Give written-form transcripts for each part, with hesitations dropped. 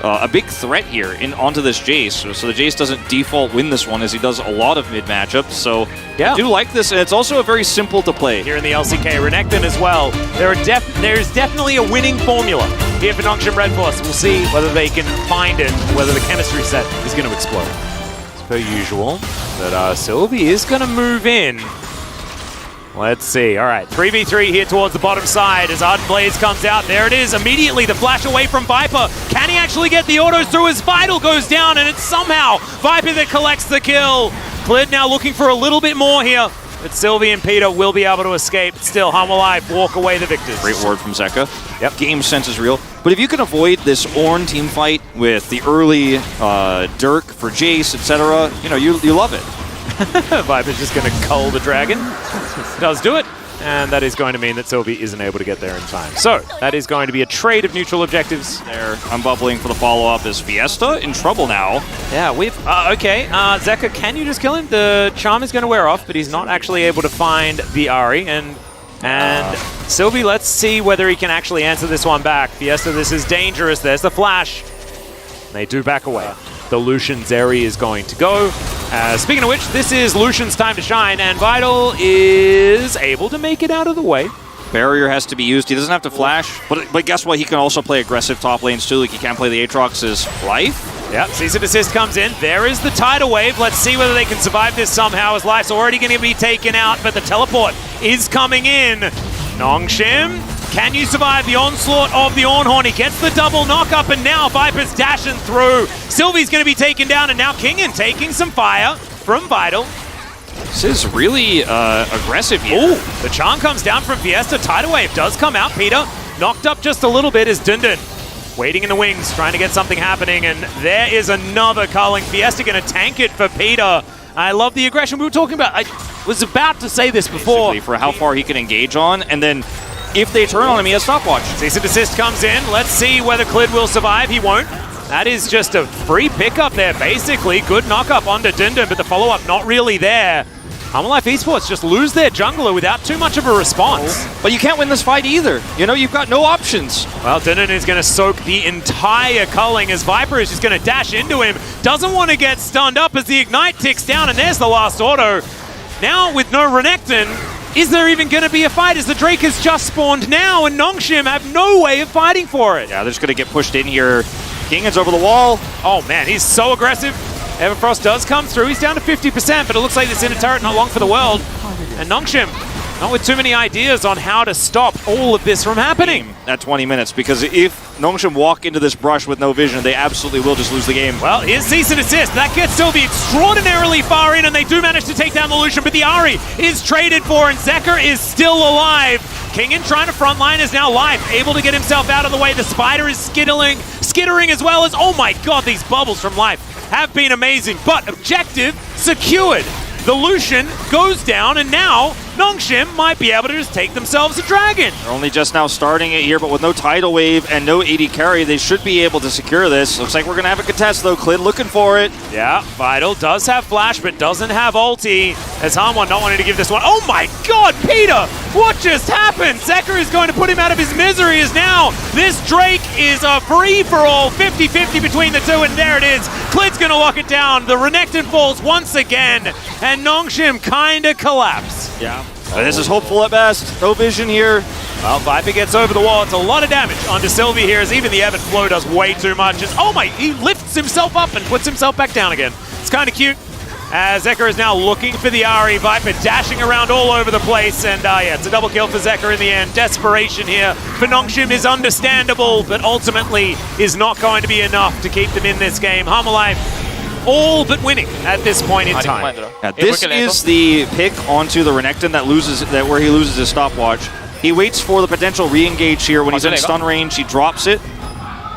a big threat here onto this Jace. So the Jace doesn't default win this one, as he does a lot of mid matchups. So yeah, I do like this, and it's also a very simple to play. Here in the LCK, Renekton as well. There's definitely a winning formula here for Nongshim Red Force. We'll see whether they can find it, whether the chemistry set is going to explode. As per usual, but Sylvie is going to move in. Let's see. All right, 3v3 here towards the bottom side as outplays comes out. There it is. Immediately the flash away from Viper. Can he actually get the autos through as Vital goes down, and it's somehow Viper that collects the kill. Clid now looking for a little bit more here, but Sylvie and Peter will be able to escape. Still, Hum alive, walk away the victors. Great word from Zeka. Yep. Game sense is real. But if you can avoid this Ornn team fight with the early Dirk for Jace, etc., you love it. Viper's just going to cull the dragon. Does do it. And that is going to mean that Sylvie isn't able to get there in time. So, that is going to be a trade of neutral objectives. There, I'm bubbling for the follow-up. Is Fiesta in trouble now? Yeah, okay. Zeka, can you just kill him? The charm is going to wear off, but he's not actually able to find the Ahri. And Sylvie, let's see whether he can actually answer this one back. Fiesta, this is dangerous. There's the flash. They do back away. The Lucian Zeri is going to go. Speaking of which, this is Lucian's time to shine, and Vital is able to make it out of the way. Barrier has to be used. He doesn't have to flash, but guess what? He can also play aggressive top lanes too. Like, he can't play the Aatrox's life. Yep, Cease and Desist comes in. There is the tidal wave. Let's see whether they can survive this somehow, as life's already going to be taken out, but the teleport is coming in. Nongshim, can you survive the onslaught of the Ornhorn? He gets the double knock-up, and now Viper's dashing through. Sylvie's going to be taken down, and now Kingen taking some fire from Vital. This is really aggressive here. Ooh, the charm comes down from Fiesta. Tidal wave does come out. Peter knocked up just a little bit as Dundun waiting in the wings, trying to get something happening, and there is another culling. Fiesta going to tank it for Peter. I love the aggression we were talking about. I was about to say this before. Basically, for how far he can engage on, and then if they turn on him, he has stopwatch. Cease and Desist comes in. Let's see whether Clid will survive. He won't. That is just a free pickup there, basically. Good knock-up onto Dindon, but the follow-up not really there. Life Esports just lose their jungler without too much of a response. But you can't win this fight either. You've got no options. Well, Dindon is going to soak the entire culling as Viper is just going to dash into him. Doesn't want to get stunned up as the Ignite ticks down, and there's the last auto. Now, with no Renekton, is there even going to be a fight as the Drake has just spawned now, and Nongshim have no way of fighting for it? Yeah, they're just going to get pushed in here. Kingan's over the wall. Oh man, he's so aggressive. Everfrost does come through. He's down to 50%, but it looks like this inner turret not long for the world. And Nongshim, not with too many ideas on how to stop all of this from happening. At 20 minutes, because if Nongshim walk into this brush with no vision, they absolutely will just lose the game. Well, here's Cease and Desist. That gets Sylvie extraordinarily far in, and they do manage to take down the Lucian, but the Ahri is traded for, and Zeker is still alive. Kingen trying to frontline is now live, able to get himself out of the way. The Spider is skittering as well as, oh my god, these bubbles from life have been amazing, but objective secured. The Lucian goes down, and now Nongshim might be able to just take themselves a dragon. They're only just now starting it here, but with no tidal wave and no AD carry, they should be able to secure this. Looks like we're going to have a contest, though. Clid looking for it. Yeah, Vital does have flash, but doesn't have ulti. As Harmon not wanting to give this one. Oh my god, Peter! What just happened? Zeker is going to put him out of his misery as now this Drake is a free-for-all, 50-50 between the two, and there it is. Clid's going to lock it down. The Renekton falls once again, and Nongshim kind of collapse. Yeah. This is hopeful at best. No vision here. Well, Viper gets over the wall. It's a lot of damage onto Sylvie here, as even the ebb and flow does way too much. As, oh my, he lifts himself up and puts himself back down again. It's kind of cute. As Zeker is now looking for the Ahri. Viper dashing around all over the place. And yeah, it's a double kill for Zeker in the end. Desperation here for Nongshim is understandable, but ultimately is not going to be enough to keep them in this game. Harmalife all but winning at this point in time. Yeah, this is the pick onto the Renekton where he loses his stopwatch. He waits for the potential re-engage here. When he's in stun range, he drops it,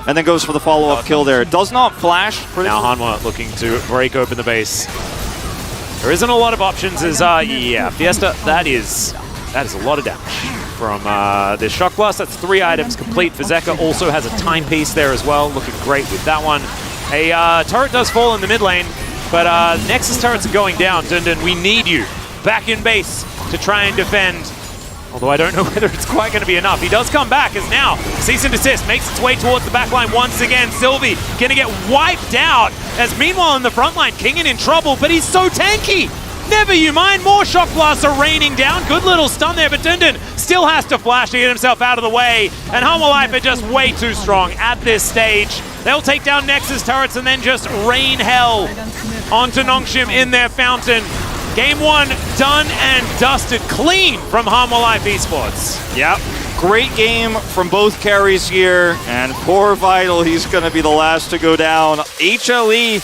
and then goes for the follow-up kill there. Does not flash. Now Hanwha looking to break open the base. There isn't a lot of options as, yeah, Fiesta, that is a lot of damage from this Shock Blast. That's 3 items complete for Zeka. Also has a timepiece there as well, looking great with that one. A turret does fall in the mid lane, but Nexus turrets are going down. Dundun, we need you back in base to try and defend. Although I don't know whether it's quite going to be enough. He does come back as now cease and desist makes its way towards the back line once again. Sylvie going to get wiped out as meanwhile in the front line, Kingen in trouble, but he's so tanky. Never you mind, more shock blasts are raining down. Good little stun there, but Dundun still has to flash to get himself out of the way. And Hummerlife are just way too strong at this stage. They'll take down Nexus turrets and then just rain hell onto Nongshim in their fountain. Game 1 done and dusted clean from Hummerlife Esports. Yep. Great game from both carries here. And poor Vital, he's going to be the last to go down. HLE.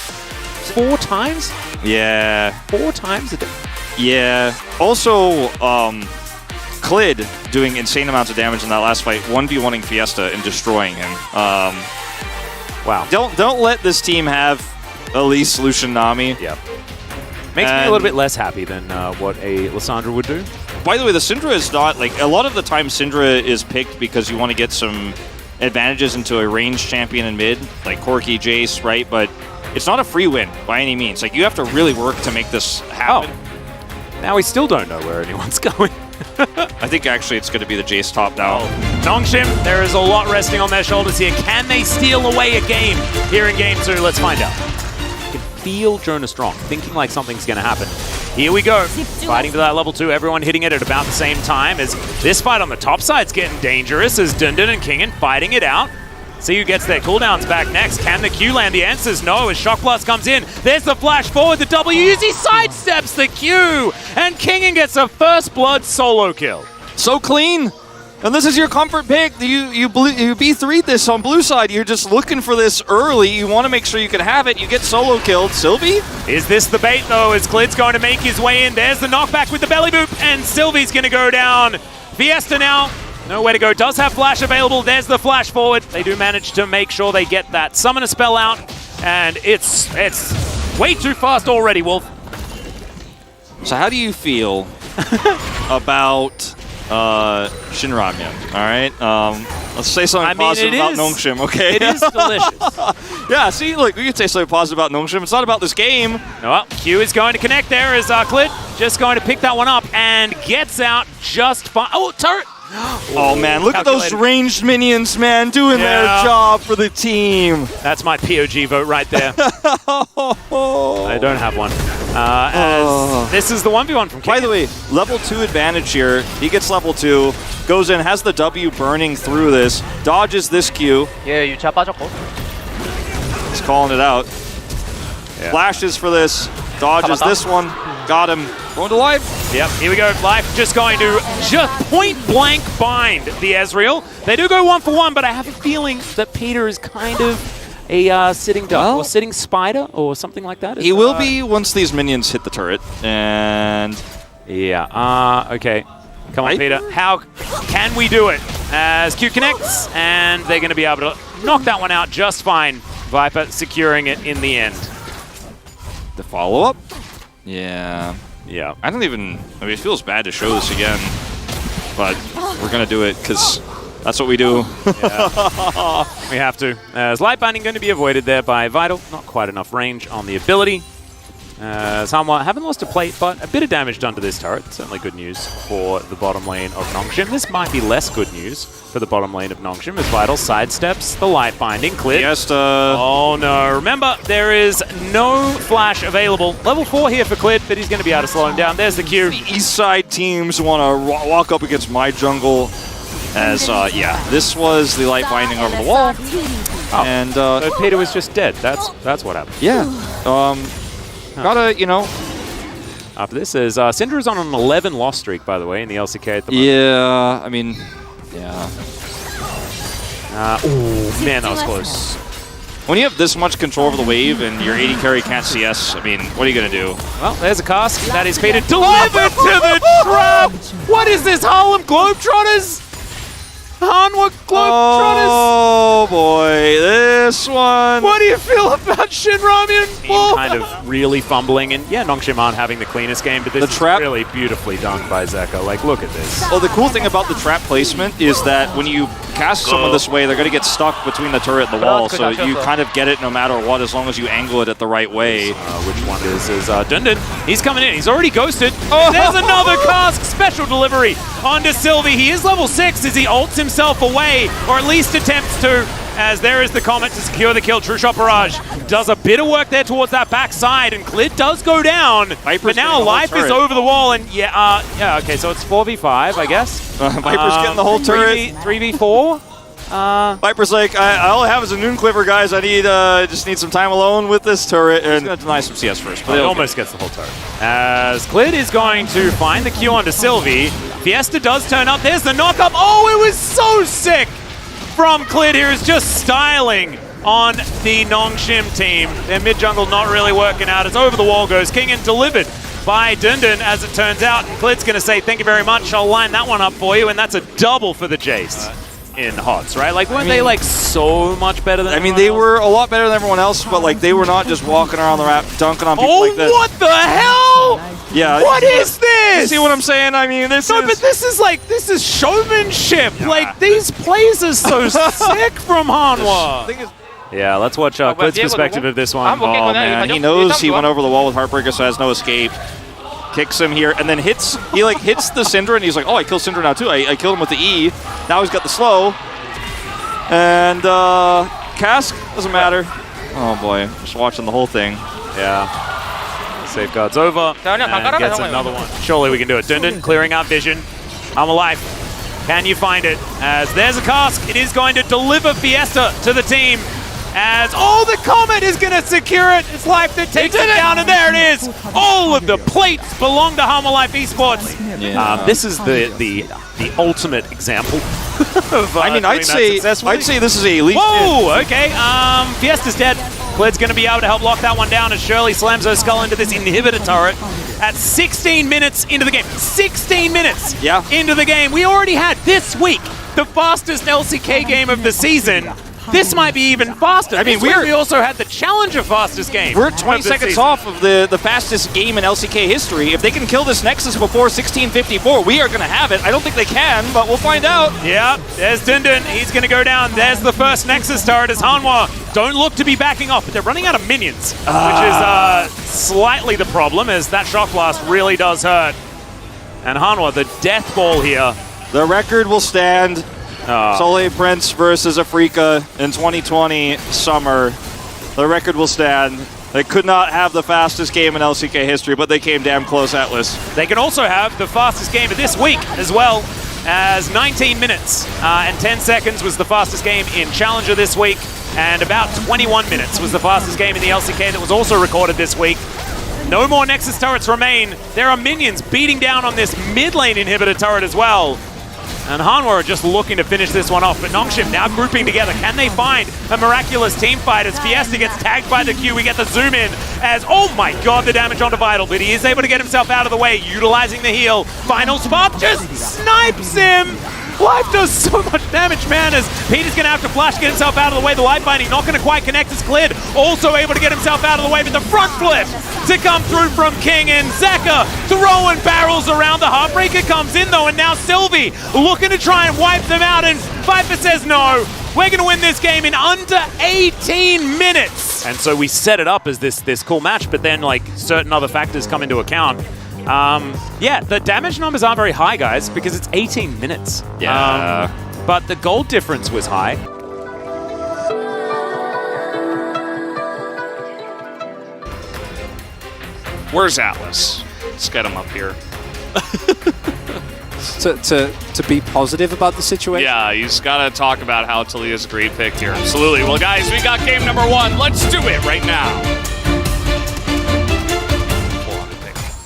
4 times? Yeah. 4 times a day? Yeah. Also, Clid doing insane amounts of damage in that last fight, 1v1ing Fiesta and destroying him. Wow. Don't let this team have Elise, Lucian, Nami. Yep. Makes me a little bit less happy than what a Lissandra would do. By the way, the Syndra is not, like, a lot of the time Syndra is picked because you want to get some advantages into a ranged champion in mid, like Corki, Jace, right? But it's not a free win by any means. Like, you have to really work to make this happen. Oh. Now we still don't know where anyone's going. I think actually it's going to be the Jace top now. Nongshim, there is a lot resting on their shoulders here. Can they steal away a game here in Game 2? Let's find out. You can feel Jonah Strong, thinking like something's going to happen. Here we go. Fighting to that level 2, everyone hitting it at about the same time as this fight on the top side's getting dangerous as Dundun and Kingen fighting it out. See who gets their cooldowns back next. Can the Q land? The answer's no as Shock Blast comes in. There's the flash forward, the W. He sidesteps the Q, and Kingen gets a first blood solo kill. So clean. And this is your comfort pick. You B3'd this on blue side. You're just looking for this early. You want to make sure you can have it. You get solo killed. Sylvie? Is this the bait, though, as Glid's going to make his way in? There's the knockback with the belly boop, and Sylvie's going to go down. Fiesta now. Nowhere to go. Does have flash available. There's the flash forward. They do manage to make sure they get that summon a spell out, and it's way too fast already, Wolf. So how do you feel about Shinramya? All right. Let's say something positive about Nongshim, okay? It is delicious. Yeah, see, look, we could say something positive about Nongshim. It's not about this game. Well, Q is going to connect there as Clit just going to pick that one up and gets out just fine. Oh, turret! Oh man, look at those ranged minions, man, doing their job for the team. That's my POG vote right there. I don't have one. As this is the 1v1 from Kingen. By the way, level 2 advantage here. He gets level 2, goes in, has the W burning through this, dodges this Q. Yeah, 유차 빠졌고. He's calling it out. Yeah. Flashes for this, dodges this one, got him. Going to Life. Yep, here we go. Life just going to point blank bind the Ezreal. They do go 1-for-1, but I have a feeling that Peter is kind of a sitting duck or sitting spider or something like that. He will be once these minions hit the turret. And yeah, okay. Come on, Peter. How can we do it? As Q connects, and they're going to be able to knock that one out just fine. Viper securing it in the end. The follow-up? Yeah. Yeah. I don't even, I mean, it feels bad to show this again, but we're going to do it because that's what we do. Yeah. We have to. As light binding going to be avoided there by Vital. Not quite enough range on the ability. Samwa haven't lost a plate, but a bit of damage done to this turret. Certainly good news for the bottom lane of Nongshim. This might be less good news for the bottom lane of Nongshim as Vital sidesteps the light binding. Clear. Oh no. Remember, there is no flash available. Level 4 here for Clid, but he's going to be able to slow him down. There's the Q. The east side teams want to walk up against my jungle as, yeah, this was the light binding over the wall. Oh. And so Peter was just dead. That's what happened. Yeah. Gotta, you know. After this is Syndra is on an 11 loss streak, by the way, in the LCK at the moment. Yeah, I mean, yeah. Oh man, that was close. When you have this much control over the wave and your AD carry can't CS, I mean, what are you gonna do? Well, there's a cast. That is Peter delivered to the trap. What is this, Harlem Globetrotters? Hanwha Globetrotters. Oh boy, this one. What do you feel about Shinramyun? Team kind of really fumbling, and yeah, Nongshim aren't having the cleanest game, but this is really beautifully done by Zeka. Like, look at this. Well, the cool thing about the trap placement is that when you cast someone this way, they're going to get stuck between the turret and the wall, so you kind of get it no matter what, as long as you angle it at the right way. Which one is Dundun. He's coming in. He's already ghosted. Oh. There's another cask special delivery onto Sylvie. He is level 6 as he ults himself away, or at least attempts to, as there is the Comet to secure the kill. True Shot Barrage does a bit of work there towards that backside, and Clid does go down. But now Life is over the wall, and yeah, okay, so it's 4v5, I guess. Viper's getting the whole turret. 3v4. Viper's like, all I have is a Noon Quiver, guys. I need just need some time alone with this turret, and gonna deny some CS first. But it almost gets the whole turret. As Clid is going to find the Q onto Sylvie. Fiesta does turn up. There's the knock-up. Oh, it was so sick from Clid here. Is just styling on the Nongshim team. Their mid-jungle not really working out. It's over the wall goes King and delivered by Dundun, as it turns out. And Clid's going to say, thank you very much. I'll line that one up for you. And that's a double for the Jace. In HOTS, right? Like, weren't they like so much better than everyone else? Were a lot better than everyone else, but like they were not just walking around the map dunking on people like this. What the hell? Yeah. What is this? You see what I'm saying? I mean, this but this is showmanship. Yeah. Like, these plays are so sick from Hanwha. Yeah, let's watch Clid's perspective of this one. Oh, man. He knows he went over the wall with Heartbreaker, so has no escape. Kicks him here, and then hits the Syndra, and he's like, oh, I killed Syndra now too. I killed him with the E. Now he's got the slow. And Cask, doesn't matter. Oh boy, just watching the whole thing. Yeah. Safeguard's over, and gets another one. Surely we can do it. Dundun clearing out vision. I'm alive. Can you find it? As there's a Cask, it is going to deliver Fiesta to the team. As, the Comet is going to secure it. It's Life that takes it down, and there it is. All of the plates belong to Hanwha Life Esports. Yeah. This is the ultimate example of I'd say this is a elite. Whoa, okay. Fiesta's dead. Clid's going to be able to help lock that one down as Shirley slams her skull into this inhibitor turret at 16 minutes into the game. 16 minutes into the game. We already had this week the fastest LCK game of the season. This might be even faster. I mean, we also had the Challenger fastest game. We're 20 seconds off of the fastest game in LCK history. If they can kill this Nexus before 16:54, we are going to have it. I don't think they can, but we'll find out. Yeah, there's Dundun. He's going to go down. There's the first Nexus turret as Hanwha don't look to be backing off, but they're running out of minions, which is slightly the problem, as that Shock Blast really does hurt. And Hanwha, the death ball here. The record will stand. Soleil Prince versus Afrika in 2020 summer. The record will stand. They could not have the fastest game in LCK history, but they came damn close, Atlas. They can also have the fastest game of this week as well, as 19 minutes and 10 seconds was the fastest game in Challenger this week, and about 21 minutes was the fastest game in the LCK that was also recorded this week. No more Nexus turrets remain. There are minions beating down on this mid lane inhibitor turret as well. And Hanwha are just looking to finish this one off, but Nongshim now grouping together. Can they find a miraculous team fight as Fiesta gets tagged by the Q? We get the zoom in as, oh my god, the damage onto Vital, but he is able to get himself out of the way, utilizing the heal. Final Spark just snipes him! Life does so much damage, man, as Peter's going to have to flash, get himself out of the way. The life binding not going to quite connect as Clid. Also able to get himself out of the way, but the front flip to come through from King, and Zeka throwing barrels around. The Heartbreaker comes in, though, and now Sylvie looking to try and wipe them out, and Viper says no. We're going to win this game in under 18 minutes. And so we set it up as this cool match, but then, like, certain other factors come into account. Yeah, the damage numbers aren't very high, guys, because it's 18 minutes. Yeah. But the gold difference was high. Where's Atlas? Let's get him up here. to be positive about the situation? Yeah, he's got to talk about how Talia's a great pick here. Absolutely. Well, guys, we got game number 1. Let's do it right now.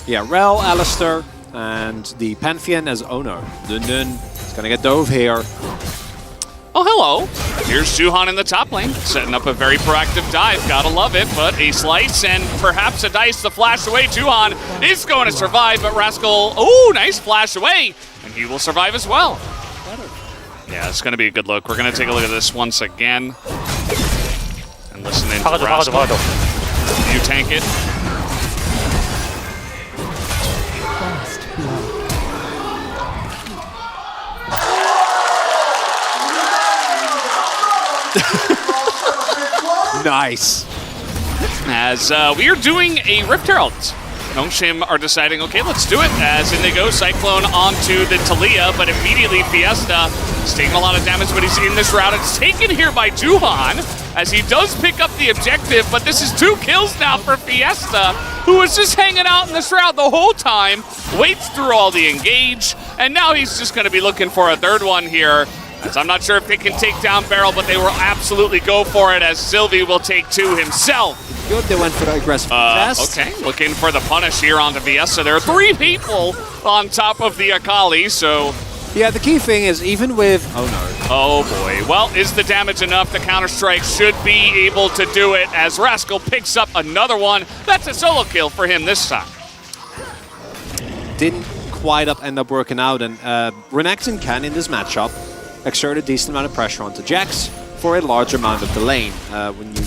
Yeah, Rel, Alistair, and the Pantheon as Ono. Dundun is going to get dove here. Oh, hello. Here's Suhan in the top lane, setting up a very proactive dive. Gotta love it, but a slice and perhaps a dice to flash away. Suhan is going to survive, but Rascal, oh, nice flash away, and he will survive as well. Yeah, it's going to be a good look. We're going to take a look at this once again. And listen in to Rascal. You tank it. Nice. As we are doing a Rift Herald. Nongshim are deciding, okay, let's do it. As in they go, Cyclone onto the Talia, but immediately Fiesta is taking a lot of damage, but he's in this round. It's taken here by Juhan, as he does pick up the objective, but this is 2 kills now for Fiesta, who was just hanging out in this round the whole time, waits through all the engage, and now he's just going to be looking for a 3rd one here. As I'm not sure if they can take down Barrel, but they will absolutely go for it, as Sylvie will take 2 himself. Good, they went for the aggressive test. Okay, looking for the punish here onto Fiesta. There are 3 people on top of the Akali, so... Yeah, the key thing is, even with... Oh, no. Oh, boy. Well, is the damage enough? The Counter-Strike should be able to do it, as Rascal picks up another one. That's a solo kill for him this time. Didn't quite end up working out, and Renekton can, in this matchup, exert a decent amount of pressure onto Jax for a large amount of the lane. When you...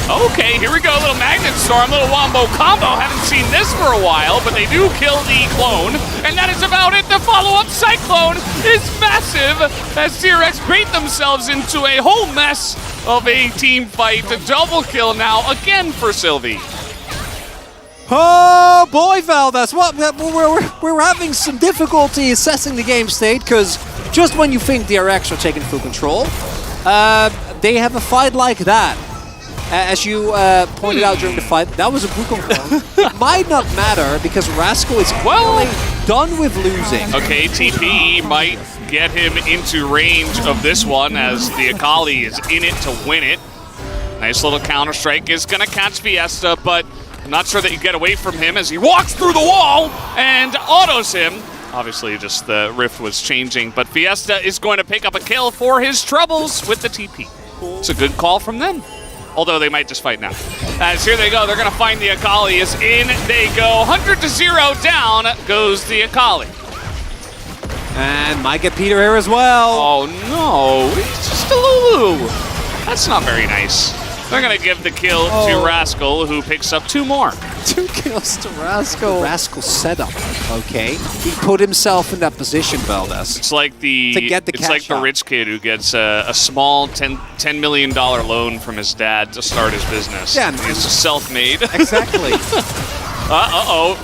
Okay, here we go. Little Magnet Storm, little Wombo combo. Haven't seen this for a while, but they do kill the clone. And that is about it. The follow-up Cyclone is massive as DRX bait themselves into a whole mess of a team fight. A double kill now again for Sylvie. Oh boy, Valdez, we're having some difficulty assessing the game state, because just when you think DRX are taking full control, they have a fight like that. As you pointed out during the fight, that was a Wukong clone. It might not matter because Rascal is done with losing. Okay, TP might get him into range of this one as the Akali is in it to win it. Nice little Counter-Strike is going to catch Fiesta, but I'm not sure that you get away from him as he walks through the wall and autos him. Obviously, just the rift was changing, but Fiesta is going to pick up a kill for his troubles with the TP. It's a good call from them. Although they might just fight now. As here they go, they're going to find the Akali. As in they go, 100-0 down goes the Akali. And might get Peter here as well. Oh no, he's just a Lulu. That's not very nice. They're going to give the kill to Rascal, who picks up 2 more. 2 kills to Rascal. Rascal setup, okay? He put himself in that position, Valdez. It's like the rich kid who gets a small $10 million loan from his dad to start his business. Yeah, he's just self-made. Exactly.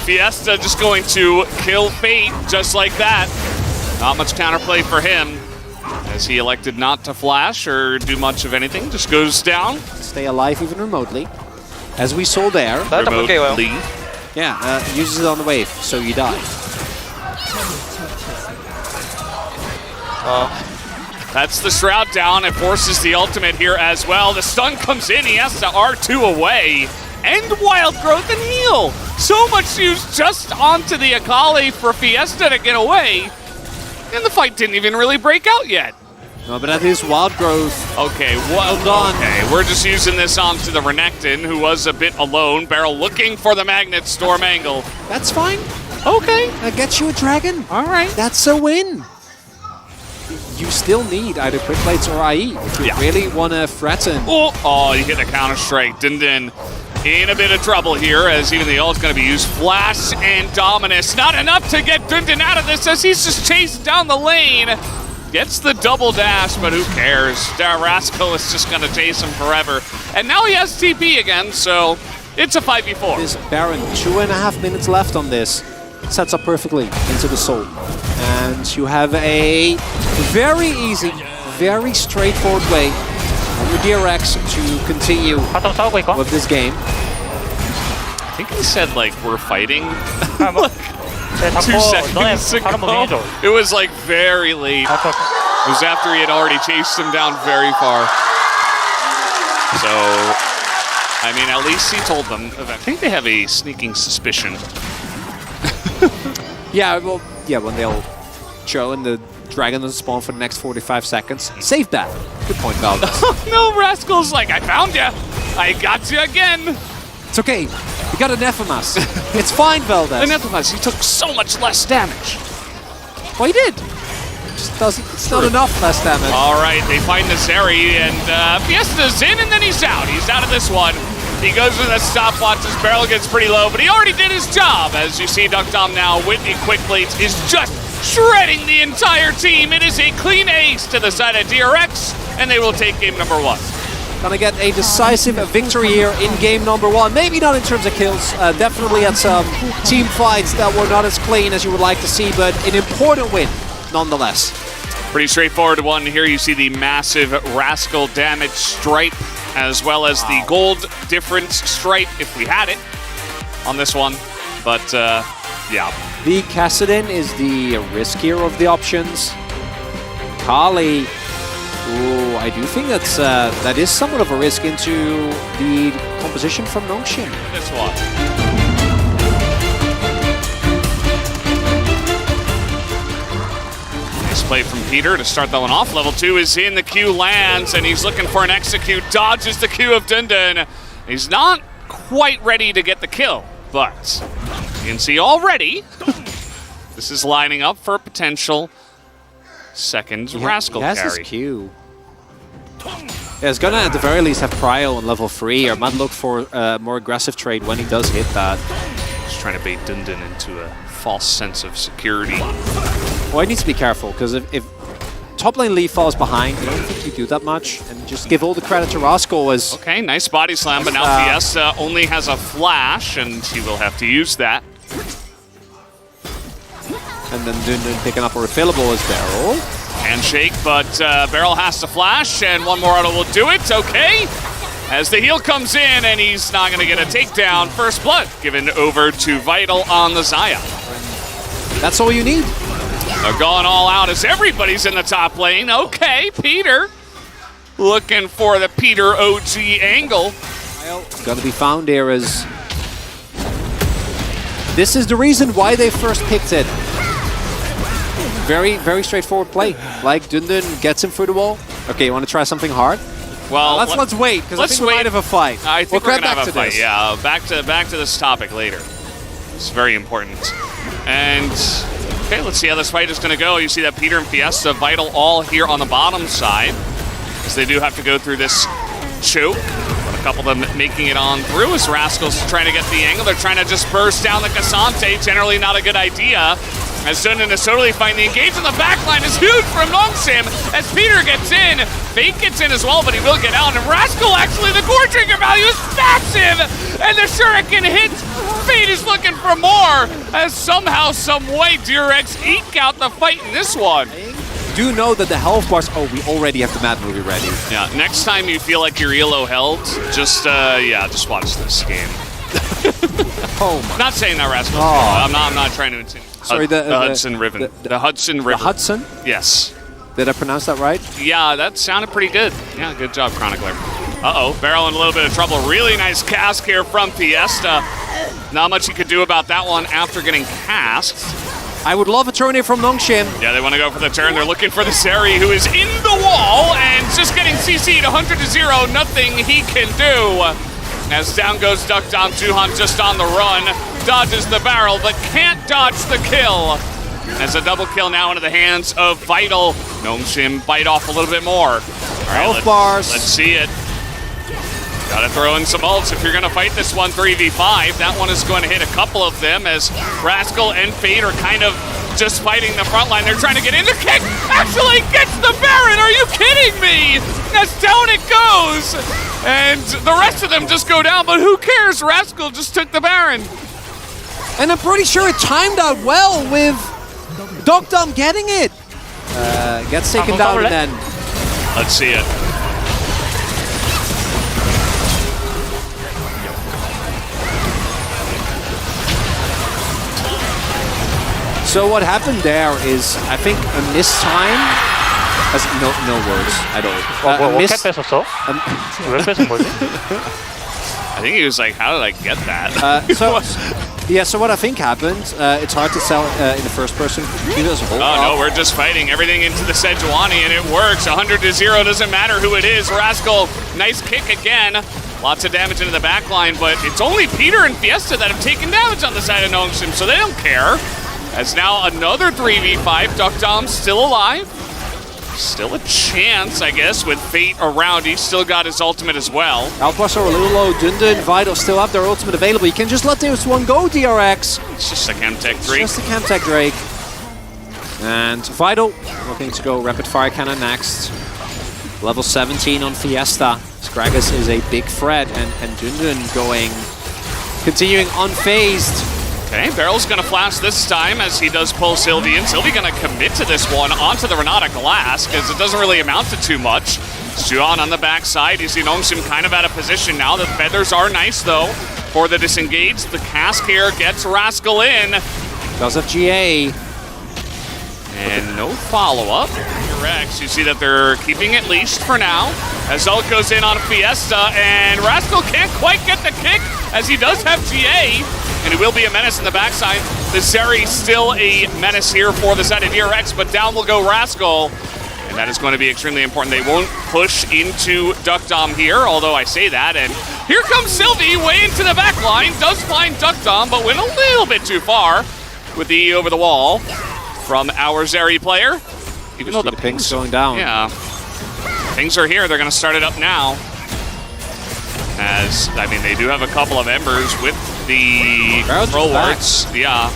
Fiesta just going to kill Fate just like that. Not much counterplay for him, as he elected not to flash or do much of anything. Just goes down. Stay alive even remotely. As we saw there. Remotely. Yeah, uses it on the wave, so you die. That's the Shroud down. It forces the ultimate here as well. The stun comes in. He has to R2 away. And Wild Growth and heal. So much used just onto the Akali for Fiesta to get away. And the fight didn't even really break out yet. No, but that is Wild Growth. Okay, well done. Okay, we're just using this onto the Renekton, who was a bit alone. Barrel looking for the Magnet Storm angle. That's fine. Okay. That gets you a dragon. All right. That's a win. You still need either Quick Plates or IE if you really want to threaten. Oh, you hit the Counter-Strike. Dindin in a bit of trouble here, as even the ult is going to be used. Flash and Dominus. Not enough to get Dindin out of this, as he's just chased down the lane. Gets the double dash, but who cares? Rascal is just going to chase him forever. And now he has TP again, so it's a 5v4. This Baron, 2.5 minutes left on this. Sets up perfectly into the soul. And you have a very easy, very straightforward way on your DRX to continue with this game. I think he said, like, we're fighting. 2 seconds ago. It was like very late. It was after he had already chased him down very far. So, I mean, at least he told them. I think they have a sneaking suspicion. When they'll show and the dragon doesn't spawn for the next 45 seconds. Save that. Good point, Valdez. No, Rascal's like, I found you. I got you again. It's okay. You got Anathemas. It's fine, Valdez. Anathemas, he took so much less damage. Well, he did. just doesn't. It's not enough less damage. All right, they find Nazari, and Fiesta's in, and then he's out. He's out of this one. He goes with a stopwatch. His barrel gets pretty low, but he already did his job. As you see, Duckdom now, Whitney quickly is just shredding the entire team. It is a clean ace to the side of DRX, and they will take game number 1. Gonna get a decisive victory here in game number 1. Maybe not in terms of kills, definitely had some team fights that were not as clean as you would like to see, but an important win nonetheless. Pretty straightforward one. Here you see the massive Rascal damage stripe, as well as the gold difference stripe, if we had it, on this one. But, yeah. The Kassadin is the riskier of the options. Kali, ooh, I do think that is somewhat of a risk into the composition from Nongshim. This one. Nice play from Peter to start that one off. Level 2 is in, the Q lands, and he's looking for an execute, dodges the Q of Dundun. He's not quite ready to get the kill, but you can see already this is lining up for a potential second Rascal he has carry. his Q. Yeah, he's gonna at the very least have Prio on level 3, or might look for a more aggressive trade when he does hit that. Just trying to bait Dundun into a false sense of security. Well, he needs to be careful, because if top lane Lee falls behind, I don't think you do that much, and just give all the credit to Rascal as... Okay, nice body slam, but now Fiesta only has a flash, and he will have to use that. And then Dundun picking up a refillable as Barrel. Handshake, but Barrel has to flash, and one more auto will do it. Okay, as the heal comes in, and he's not going to get a takedown. First blood given over to Vital on the Xayah. That's all you need. They're going all out as everybody's in the top lane. Okay, Peter looking for the Peter OG angle. Got to be found here as... This is the reason why they first picked it. Very, very straightforward play. Like, Dundun gets him through the wall. Okay, you want to try something hard? Well, let's wait, because I think we might have a fight. I think we're going to have a fight, this. yeah. Back to this topic later. It's very important. And, okay, let's see how this fight is going to go. You see that Peter and Fiesta, Vital all here on the bottom side, as they do have to go through this choke. But a couple of them making it on through as Rascal's trying to get the angle. They're trying to just burst down the Cassante. Generally not a good idea. As Dundun is totally fine. The engage in the backline is huge from Nongshim as Peter gets in. Fake gets in as well, but he will get out. And Rascal, actually, the core trigger value is massive! And the Shuriken hits. Fate is looking for more as somehow, some way, DRX eke out the fight in this one. Do know that the health bars... Oh, we already have the map movie ready. Yeah, next time you feel like you're ELO held, just watch this game. Oh my. Not saying that, Rascal. Oh. I'm not trying to insinuate. Sorry, the Hudson River. The Hudson River. The Hudson? Yes. Did I pronounce that right? Yeah, that sounded pretty good. Yeah, good job, Chronicler. Uh-oh, Barrel in a little bit of trouble. Really nice cast here from Fiesta. Not much he could do about that one after getting cast. I would love a turn here from Nongshim. Yeah, they want to go for the turn. They're looking for the Seri, who is in the wall and just getting CC'd 100-0. Nothing he can do. As down goes Duckdom, Juhan just on the run. Dodges the barrel, but can't dodge the kill. As a double kill now into the hands of Vital. Nongshim bite off a little bit more. All right, Health bars. Let's see it. Gotta throw in some ults if you're gonna fight this one 3v5. That one is going to hit a couple of them as Rascal and Fate are kind of just fighting the front line. They're trying to get in. The kick actually gets the Baron. Are you kidding me? As down it goes. And the rest of them just go down, but who cares? Rascal just took the Baron. And I'm pretty sure it timed out well with Duckdom getting it. Gets taken down and then... Let's see it. So what happened there is, I think a missed time, as no words at all. I think he was like, how did I get that? So what I think happened, it's hard to tell in the first person. Oh no, we're just fighting everything into the Sejuani and it works. 100-0, doesn't matter who it is. Rascal, nice kick again. Lots of damage into the backline, but it's only Peter and Fiesta that have taken damage on the side of Nongshim, so they don't care. As now another 3v5. Duck Dom still alive. Still a chance, I guess, with Fate around. He's still got his ultimate as well. Outplays are a little low. Dundun, Vital still have their ultimate available. You can just let this one go, DRX. It's just a Chemtech Drake. Just a Chemtech Drake. And Vital looking to go rapid fire cannon next. Level 17 on Fiesta. Skragus is a big threat, and Dundun continuing unfazed. Okay, Barrel's gonna flash this time as he does pull Sylvie in. Sylvie gonna commit to this one onto the Renata Glass because it doesn't really amount to too much. Juan on the backside. You see Nongshim kind of out of position now. The feathers are nice though for the disengage. The cask here gets Rascal in. Does have GA. And no follow-up. DRX, you see that they're keeping it leashed for now. As Zult goes in on Fiesta, and Rascal can't quite get the kick as he does have GA. And he will be a menace in the backside. The Zeri still a menace here for the side of DRX, but down will go Rascal. And that is going to be extremely important. They won't push into Duck Dom here, although I say that. And here comes Sylvie way into the back line. Does find Duck Dom, but went a little bit too far with the E over the wall from our Zeri player. Even though the ping's going down. Yeah. Things are here. They're going to start it up now. As, I mean, they do have a couple of embers with the roll wards. Yeah.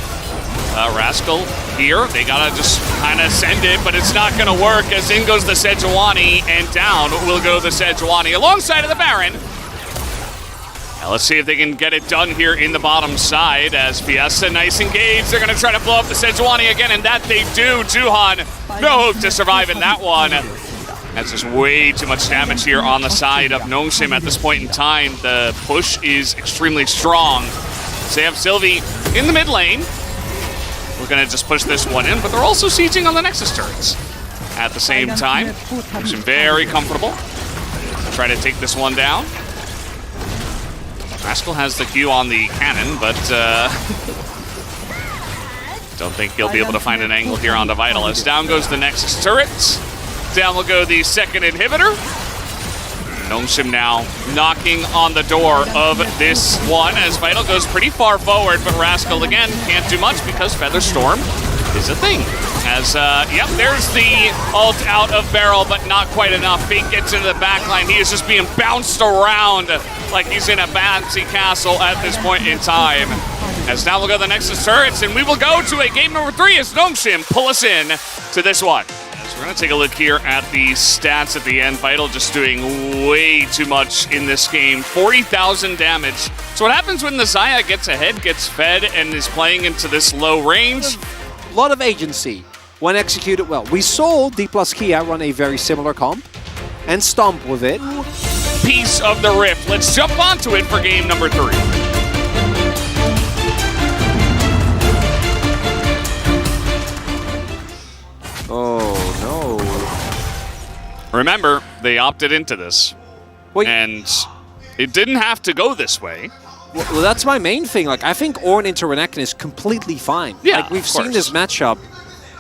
Rascal here. They got to just kind of send it, but it's not going to work as in goes the Sejuani, and down will go the Sejuani alongside of the Baron. Now let's see if they can get it done here in the bottom side as Fiesta nice engaged. They're going to try to blow up the Sejuani again, and that they do. Juhan, no hope to survive in that one. That's just way too much damage here on the side of Nongshim at this point in time. The push is extremely strong. So they have Sylvie in the mid lane. We're going to just push this one in, but they're also sieging on the Nexus turrets at the same time. Nongshim very comfortable. Try to take this one down. Rascal has the Q on the cannon, but don't think he'll be able to find an angle here on the Vital. As down goes the Nexus turrets. Down will go the second inhibitor. Nongshim now knocking on the door of this one as Vital goes pretty far forward, but Rascal again can't do much because Feather Storm is a thing. As, yep, there's the ult out of Barrel, but not quite enough. Fate gets into the backline. He is just being bounced around like he's in a bouncy castle at this point in time. As now we'll go to the Nexus turrets, and we will go to a game number 3 as Nongshim pull us in to this one. So we're going to take a look here at the stats at the end. Vital just doing way too much in this game. 40,000 damage. So what happens when the Xayah gets ahead, gets fed, and is playing into this low range? A lot of agency when executed well. We saw D plus Kia run a very similar comp and stomp with it. Piece of the Rift. Let's jump onto it for game number 3. Oh, no. Remember, they opted into this. Wait. And it didn't have to go this way. Well, that's my main thing. Like, I think Ornn into Renekton is completely fine. Yeah, like, we've seen this matchup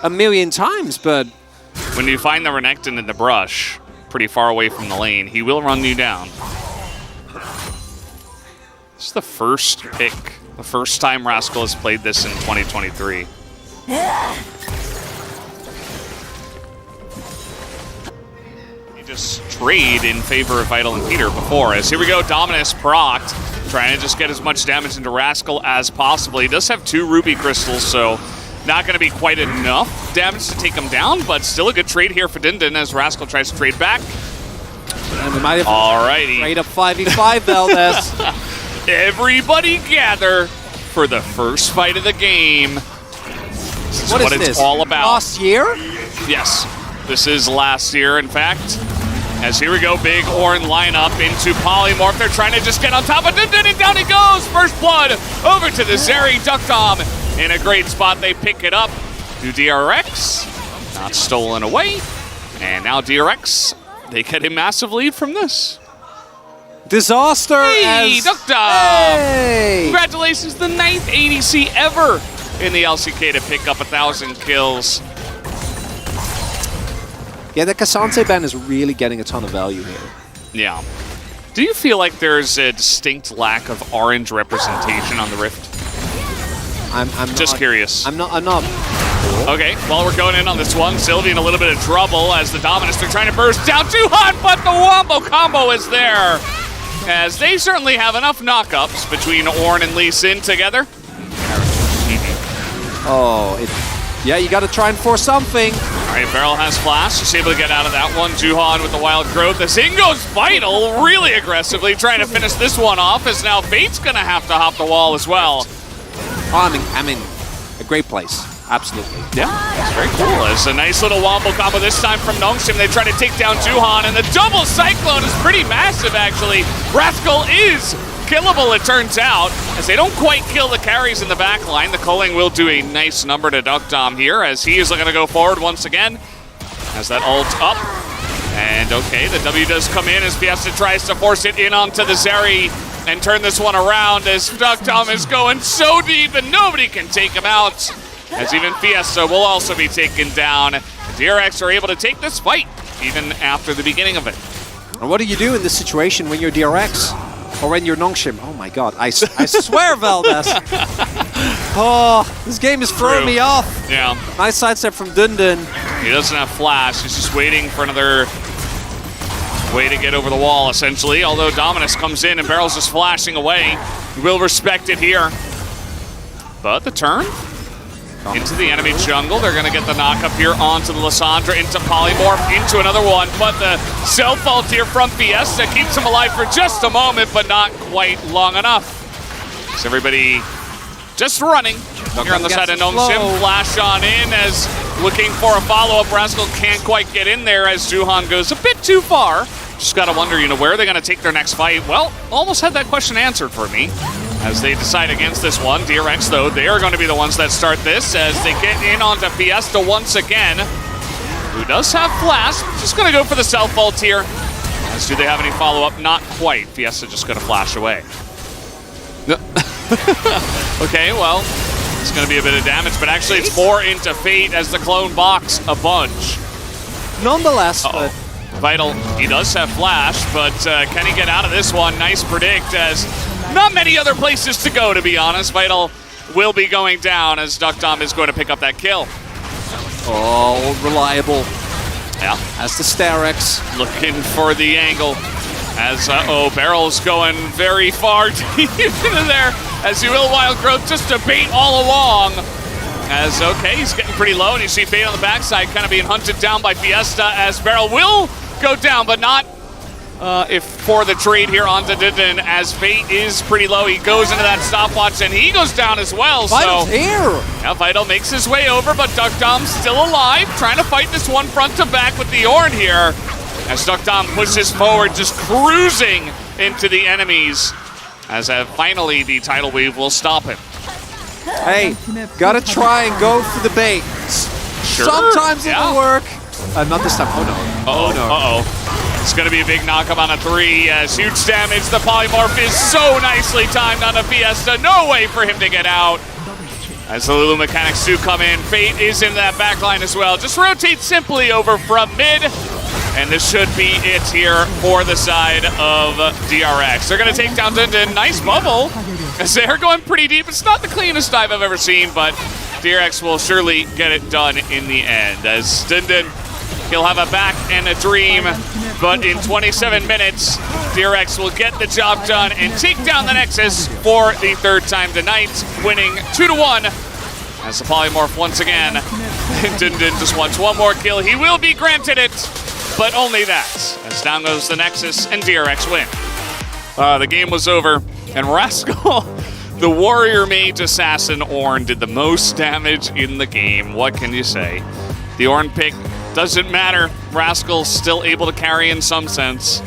a million times, but when you find the Renekton in the brush, pretty far away from the lane, he will run you down. This is the first pick, the first time Rascal has played this in 2023. Just trade in favor of Vital and Peter before. As here we go, Dominus procced, trying to just get as much damage into Rascal as possible. He does have 2 Ruby Crystals, so not going to be quite enough damage to take him down, but still a good trade here for Dindin as Rascal tries to trade back. and we might have Alrighty. trade up 5v5 Valdez. Everybody gather for the first fight of the game. This is what it's all about. Last year? Yes, this is last year, in fact. As here we go, big Ornn lineup into Polymorph. They're trying to just get on top of Dindin, and down he goes. First blood over to the Zeri Duck Dom. In a great spot, they pick it up to DRX. Not stolen away. And now DRX, they get a massive lead from this. Disaster. Hey, as Duck Dom! Hey! Congratulations, the 9th ADC ever in the LCK to pick up 1,000 kills. Yeah, the Cassante ban is really getting a ton of value here. Yeah. Do you feel like there's a distinct lack of orange representation on the Rift? I'm Just not, curious. I'm not. Okay, well, we're going in on this one. Sylvie in a little bit of trouble as the Dominus, they're trying to burst down too hot, but the wombo combo is there. As they certainly have enough knockups between Ornn and Lee Sin together. Oh, yeah, you got to try and force something. All right, Beryl has flash. She's able to get out of that one. Juhan with the wild growth. As in goes Vital, really aggressively trying to finish this one off, as now Fate's going to have to hop the wall as well. Oh, I'm in a great place. Absolutely. Yeah, it's very cool. It's a nice little wombo combo this time from Nongshim. They try to take down Juhan, and the double Cyclone is pretty massive, actually. Rascal is killable, it turns out, as they don't quite kill the carries in the back line. The culling will do a nice number to Duckdom here, as he is going to go forward once again. Has that ult up. And okay, the W does come in as Fiesta tries to force it in onto the Zeri and turn this one around, as Duckdom is going so deep and nobody can take him out. As even Fiesta will also be taken down. DRX are able to take this fight even after the beginning of it. And what do you do in this situation when you're DRX? Or when you're Nongshim? Oh my god, I swear, Valdez. Oh, this game is throwing me off. Yeah. Nice sidestep from Dundun. He doesn't have flash, he's just waiting for another way to get over the wall, essentially. Although Dominus comes in and Barrel's just flashing away. We'll respect it here. But the turn into the enemy jungle. They're going to get the knock-up here onto the Lissandra, into Polymorph, into another one. But the self-ult here from Fiesta keeps him alive for just a moment, but not quite long enough. So everybody just running here on the side of Nongshim. Flash on in as looking for a follow-up. Rascal can't quite get in there as Juhan goes a bit too far. Just got to wonder, where are they going to take their next fight? Well, almost had that question answered for me as they decide against this one. DRX, though, they are going to be the ones that start this as they get in onto Fiesta once again, who does have flash. Just going to go for the self-ult here. As do they have any follow-up? Not quite. Fiesta just going to flash away. Okay, well, it's going to be a bit of damage, but actually it's more into Fate as the clone box a bunch. Nonetheless, but Vital, he does have flash, but can he get out of this one? Nice predict, as not many other places to go, to be honest. Vital will be going down as Duckdom is going to pick up that kill. oh, reliable. Yeah. As the Starex. Looking for the angle as, Barrel's going very far deep into there as he will Wild Growth just to bait all along. As, okay, he's getting pretty low, and you see Fate on the backside kind of being hunted down by Fiesta as Beryl will go down, but not if for the trade here onto Dindin, as Fate is pretty low. He goes into that stopwatch, and he goes down as well. Vital's here! Yeah, Vital makes his way over, but Duckdom's still alive, trying to fight this one front to back with the Ornn here. As Duckdom pushes forward, just cruising into the enemies, as finally the tidal wave will stop him. Hey, gotta try and go for the bait. Sure. Sometimes Yeah. it'll work. Not this time. Oh no. Uh-oh. Oh no. Uh-oh. It's going to be a big knock-up on a 3 as huge damage. The Polymorph is so nicely timed on the Fiesta. No way for him to get out. As the Lulu mechanics do come in, Fate is in that back line as well. Just rotate simply over from mid. And this should be it here for the side of DRX. They're going to take down Dundun. Nice bubble, as they're going pretty deep. It's not the cleanest dive I've ever seen, but DRX will surely get it done in the end. As Dundun, he'll have a back and a dream, but in 27 minutes, DRX will get the job done and take down the Nexus for the third time tonight, winning 2-1. As the Polymorph once again, Dundun just wants one more kill. He will be granted it, but only that, as down goes the Nexus and DRX win. The game was over, and Rascal, the Warrior Mage Assassin Ornn, did the most damage in the game. What can you say? The Ornn pick doesn't matter. Rascal's still able to carry in some sense.